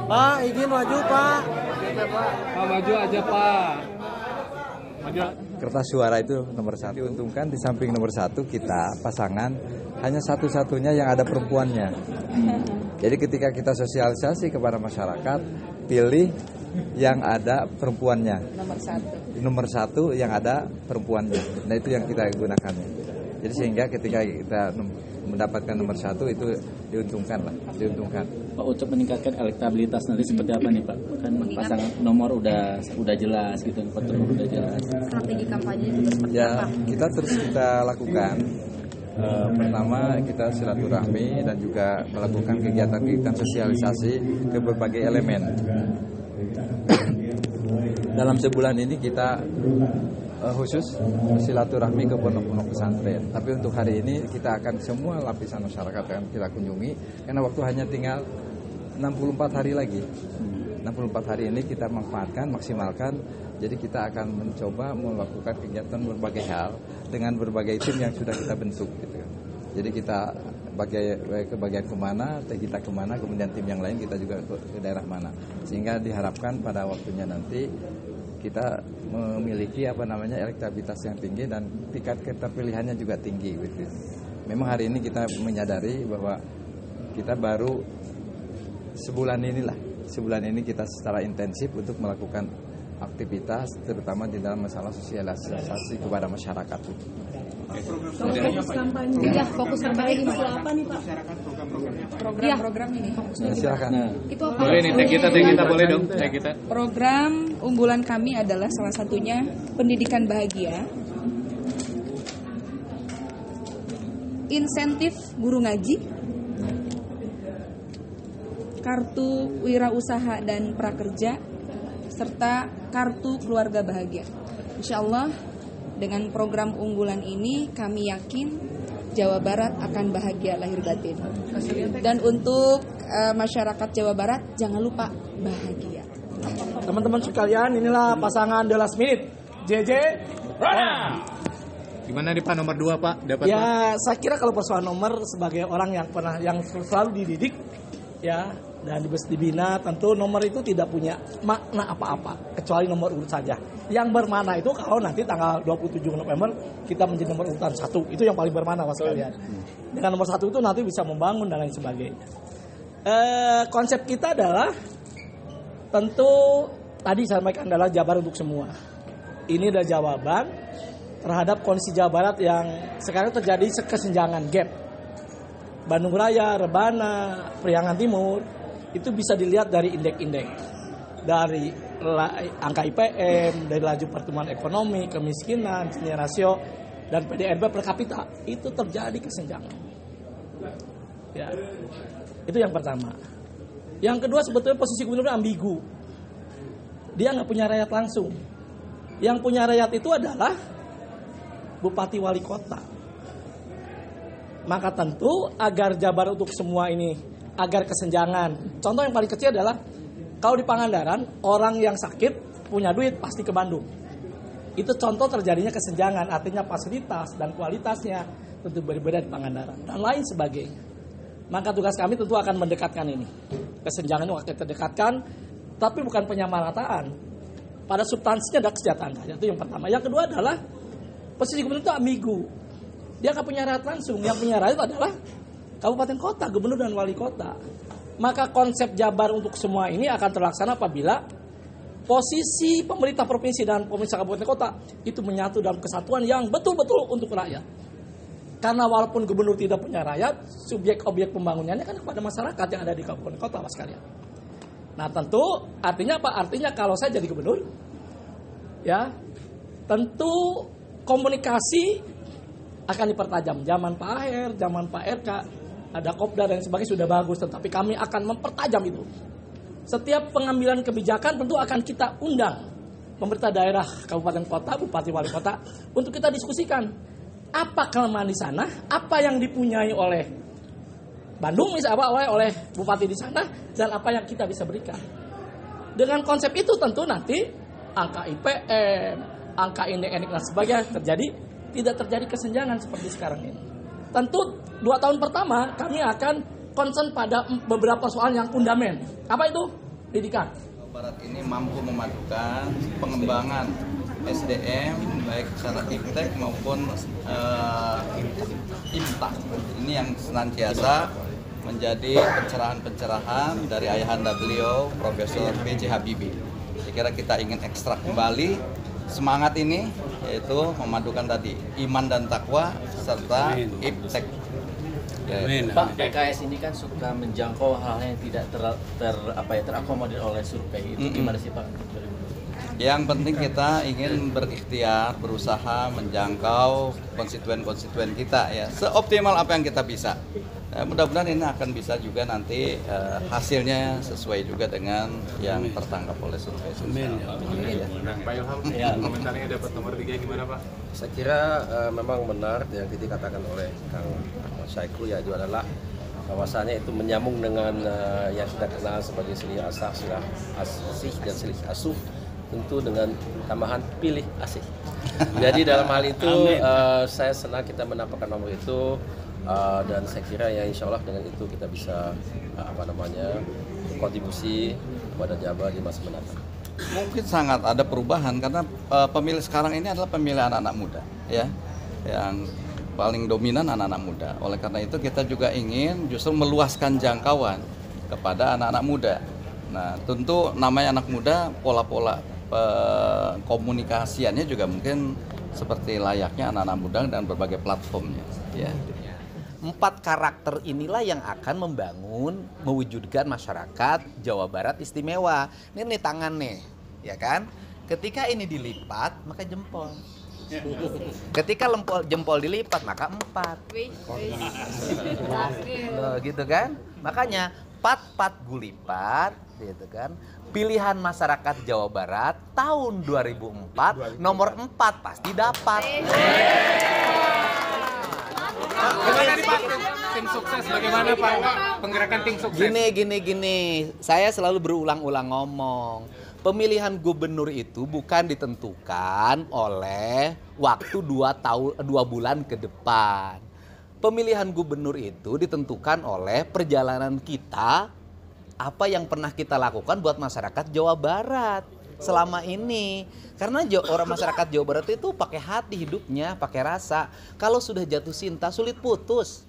Pak, izin maju Pak. Pak maju aja Pak. Maju. Kertas suara itu nomor 1. Diuntungkan di samping nomor 1 kita pasangan hanya satu-satunya yang ada perempuannya. Jadi ketika kita sosialisasi kepada masyarakat, pilih yang ada perempuannya. Nomor 1 yang ada perempuannya. Nah itu yang kita gunakan. Jadi sehingga ketika kita mendapatkan nomor 1 itu diuntungkan. Pak, untuk meningkatkan elektabilitas nanti seperti apa nih Pak? Kan pasangan nomor udah jelas gitu, nomor udah jelas. Strategi kampanye juga seperti Ya, apa? kita lakukan. Pertama kita silaturahmi dan juga melakukan kegiatan-kegiatan sosialisasi ke berbagai elemen. Dalam sebulan ini kita khusus silaturahmi ke pondok-pondok pesantren. Tapi untuk hari ini kita akan semua lapisan masyarakat akan kita kunjungi karena waktu hanya tinggal 64 hari lagi. 64 hari ini kita manfaatkan, maksimalkan. Jadi kita akan mencoba melakukan kegiatan berbagai hal dengan berbagai tim yang sudah kita bentuk gitu. Jadi kita ke bagian kemana, kita kemana, kemudian tim yang lain kita juga ke daerah mana. Sehingga diharapkan pada waktunya nanti kita memiliki elektabilitas yang tinggi dan tingkat keterpilihannya juga tinggi gitu. Memang hari ini kita menyadari bahwa kita baru sebulan ini kita secara intensif untuk melakukan aktivitas terutama di dalam masalah sosialisasi kepada masyarakat. Fokus kampanye. Ya, fokus kampanye itu apa nih Pak? Program-program ini. Silakan. Itu apa? Boleh nih, kita boleh dong, kita. Program unggulan kami adalah salah satunya pendidikan bahagia, insentif guru ngaji, kartu wirausaha dan prakerja, serta kartu keluarga bahagia. Insya Allah dengan program unggulan ini kami yakin Jawa Barat akan bahagia lahir batin. Dan untuk masyarakat Jawa Barat jangan lupa bahagia. Teman-teman sekalian, inilah pasangan The Last Minute, JJ Rana. Gimana nih Pak nomor 2 Pak? Dapat Pak? Ya, saya kira kalau persoalan nomor sebagai orang yang selalu dididik ya dan dibina, tentu nomor itu tidak punya makna apa-apa kecuali nomor urut saja. Yang bermakna itu kalau nanti tanggal 27 November kita menjadi nomor urutan 1, itu yang paling bermakna Mas sekalian. Dengan nomor 1 itu nanti bisa membangun dan lain sebagainya. Konsep kita adalah tentu tadi saya sampaikan adalah Jabar untuk semua. Ini adalah jawaban terhadap kondisi Jawa Barat yang sekarang terjadi kesenjangan gap. Bandung Raya, Rebana, Priangan Timur itu bisa dilihat dari indeks-indeks, dari angka IPM, dari laju pertumbuhan ekonomi, kemiskinan, Gini rasio, dan PDRB per kapita itu terjadi kesenjangan. Ya, itu yang pertama. Yang kedua sebetulnya posisi gubernur ambigu. Dia nggak punya rakyat langsung. Yang punya rakyat itu adalah bupati wali kota. Maka tentu agar Jabar untuk semua ini, agar kesenjangan. Contoh yang paling kecil adalah kalau di Pangandaran orang yang sakit punya duit pasti ke Bandung. Itu contoh terjadinya kesenjangan, artinya fasilitas dan kualitasnya tentu berbeda di Pangandaran dan lain sebagainya. Maka tugas kami tentu akan mendekatkan ini. Kesenjangan itu akan terdekatkan, tapi bukan penyamarataan. Pada substansinya ada kesejahteraan rakyat, itu yang pertama. Yang kedua adalah posisi gubernur itu ambigu. Dia nggak punya rakyat langsung. Yang punya rakyat adalah kabupaten kota, gubernur dan wali kota. Maka konsep Jabar untuk semua ini akan terlaksana apabila posisi pemerintah provinsi dan pemerintah kabupaten kota itu menyatu dalam kesatuan yang betul-betul untuk rakyat. Karena walaupun gubernur tidak punya rakyat, subjek objek pembangunannya kan kepada masyarakat yang ada di kabupaten kota, Mas sekalian. Nah tentu artinya apa? Artinya kalau saya jadi gubernur, ya tentu komunikasi akan dipertajam. Zaman Pak Aher, zaman Pak RK, ada Kopda dan sebagainya sudah bagus, tetapi kami akan mempertajam itu. Setiap pengambilan kebijakan tentu akan kita undang pemerintah daerah, kabupaten kota, bupati wali kota untuk kita diskusikan apa kelemahan di sana, apa yang dipunyai oleh Bandung misalnya oleh bupati di sana dan apa yang kita bisa berikan. Dengan konsep itu tentu nanti angka IPM, angka indeks dan sebagainya tidak terjadi kesenjangan seperti sekarang ini. Tentu 2 tahun pertama kami akan concern pada beberapa soal yang fundamental. Apa itu? pendidikan. Barat ini mampu memadukan pengembangan SDM baik secara iptek maupun IMTA. Ini yang senantiasa menjadi pencerahan-pencerahan dari ayahanda beliau Profesor B.J. Habibie. Saya kira kita ingin ekstrak kembali semangat ini, yaitu memadukan tadi iman dan takwa serta iptek. Pak, PKS ini kan suka menjangkau hal-hal yang tidak terakomodir oleh survei. Itu gimana sih Pak? Yang penting kita ingin berikhtiar, berusaha menjangkau konstituen-konstituen kita ya, seoptimal apa yang kita bisa. Mudah-mudahan ini akan bisa juga nanti hasilnya sesuai juga dengan yang tertangkap oleh survei. Pak Ilham, komentarnya dapat nomor 3 gimana Pak? Saya kira memang benar yang dikatakan oleh Kang Ahmad Syaikhu, ya itu adalah bahwasannya itu menyambung dengan yang kita kenal sebagai silih asah, silih asih dan silih asuh, tentu dengan tambahan pilih asih. Jadi dalam hal itu saya senang kita mendapatkan nomor itu. Dan saya kira ya insya Allah dengan itu kita bisa kontribusi kepada Jabar di masa mendatang. Mungkin sangat ada perubahan karena pemilih sekarang ini adalah pemilih anak-anak muda ya, yang paling dominan anak-anak muda. Oleh karena itu kita juga ingin justru meluaskan jangkauan kepada anak-anak muda. Nah tentu namanya anak muda, pola-pola komunikasiannya juga mungkin seperti layaknya anak-anak muda dan berbagai platformnya ya. 4 karakter inilah yang akan membangun, mewujudkan masyarakat Jawa Barat istimewa. Ini tangan nih, ya kan? Ketika ini dilipat, maka jempol. Ketika jempol dilipat, maka 4. Loh, gitu kan? Makanya pat gulipat, gitu kan? Pilihan masyarakat Jawa Barat tahun 2004 nomor 4 pasti dapat. Gimana nih Pak, tim sukses bagaimana Pak? Penggerakan tim sukses. Gini. Saya selalu berulang-ulang ngomong. Pemilihan gubernur itu bukan ditentukan oleh waktu 2 bulan ke depan. Pemilihan gubernur itu ditentukan oleh perjalanan kita, apa yang pernah kita lakukan buat masyarakat Jawa Barat selama ini. Karena orang masyarakat Jawa Barat itu pakai hati hidupnya, pakai rasa. Kalau sudah jatuh cinta sulit putus.